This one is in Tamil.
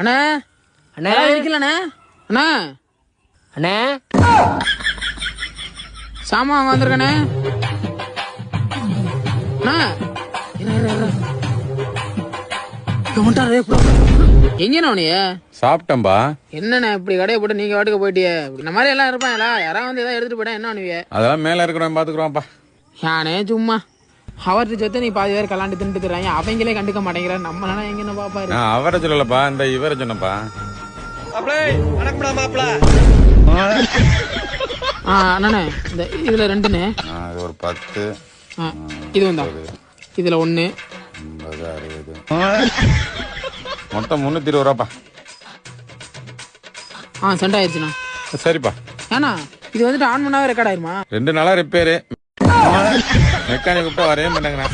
அண்ணா அண்ணா இருக்கலண்ணே அண்ணா அண்ணே சாமா அங்க வந்திருக்கண்ணே அண்ணா எங்கண்ணா உனிய சாப்பிட்டம்பா. என்னண்ணே இப்படி கடையை போட்டு நீங்க வாட்டுக்கு போயிட்டியே இந்த மாதிரி எல்லாம் இருப்பாங்களா? யாராவது வந்து ஏதாவது எடுத்துட்டு போயிட்டா என்ன பண்ணுவிய? அதெல்லாம் மேல இருக்கிறோம் பாத்துக்கிறோம்ப்பா. யானே சும்மா அவர்கிட்ட சேர்த்து நீ பாதி பேர் கலாண்டு தின்ட்டு தர்றாங்க, அவங்களே கண்டுக்க மாட்டேங்கிறார். நம்மளால எங்க பாப்பாரு. அவரை சொல்லலப்பா, இந்த இவரை சொன்னப்பா. அண்ணே இந்த இதுல ரெண்டுண்ணே, ஒரு 10 இது வந்தா இதுல 1 50 60 மொத்தம் 320 ரூபாப்பா. சென்ட் ஆயிடுச்சுண்ணா. சரிப்பா. ஏண்ணா இது வந்துட்டு ஆன் பண்ணாவே ரெக்கார்ட் ஆயிருமா? 2 நாளா ரிப்பேரு, மெக்கானிக் கூப்பிட்டா வரவே மாட்டாங்கண்ணா.